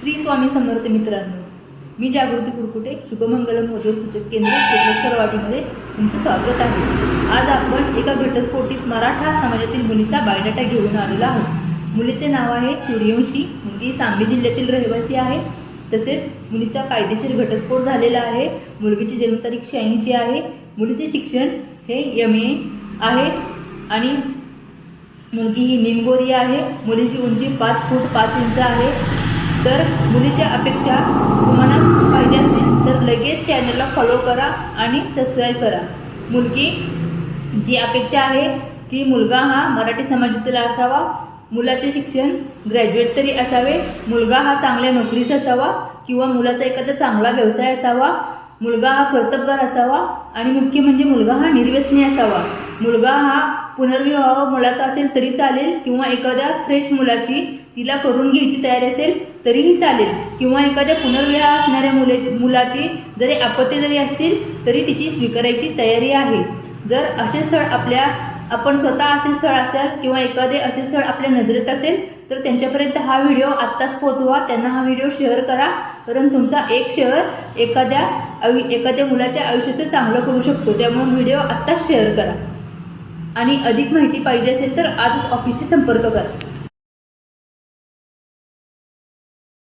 श्री स्वामी समर्थ मित्रांनो, मी जागृती कुरकुटे, शुभमंगलम वधूवर सूचक केंद्र कोपलेश्वरवाडीमध्ये तुमचं स्वागत आहे। आज आपण एका घटस्फोटित मराठा समाजातील मुलीचा बायोडाटा घेऊन आलेलो आहोत। मुलीचे नाव आहे सूर्यवंशी, मुलगी सांगली जिल्ह्यातील रहिवासी आहे। तसेच मुलीचा कायदेशीर घटस्फोट झालेला आहे। मुलगीची जन्मतारीख 86 आहे। मुलीचे शिक्षण हे MA आहे आणि मुलगी ही निमगोरी आहे। मुलीची उंची 5 फूट 5 इंच आहे। तर मुलीच्या अपेक्षा तुम्हाला पाहिजे असतील तर लगेच चॅनलला फॉलो करा आणि सबस्क्राईब करा। मुलगी जी अपेक्षा आहे की मुलगा हा मराठी समाजातील असावा, मुलाचे शिक्षण ग्रॅज्युएट तरी असावे, मुलगा हा चांगल्या नोकरीस असावा किंवा मुलाचा एखादा चांगला व्यवसाय असावा, मुलगा हा कर्तबगार असावा आणि मुख्य म्हणजे मुलगा हा निर्व्यसनी असावा। मुलगा हा पुनर्विवाह मुलाचा असेल तरी चालेल किंवा एखाद्या फ्रेश मुलाची तिला करून घ्यायची तयारी असेल तरीही चालेल किंवा एखाद्या पुनर्विवाह असणाऱ्या मुलाची जरी आपत्ती जरी असतील तरी तिची स्वीकारायची तयारी आहे। जर असे स्थळ आपण स्वतः असे स्थळ असेल किंवा एखादे असे स्थळ आपल्या नजरेत असेल तर त्यांच्यापर्यंत हा व्हिडिओ आत्ताच पोहोचवा, त्यांना हा व्हिडिओ शेअर करा, कारण तुमचा एक शेअर एखाद्या मुलाच्या आयुष्याचं चांगलं करू शकतो। त्यामुळे व्हिडिओ आत्ताच शेअर करा आणि अधिक माहिती पाहिजे असेल तर आजच ऑफिसशी संपर्क करा।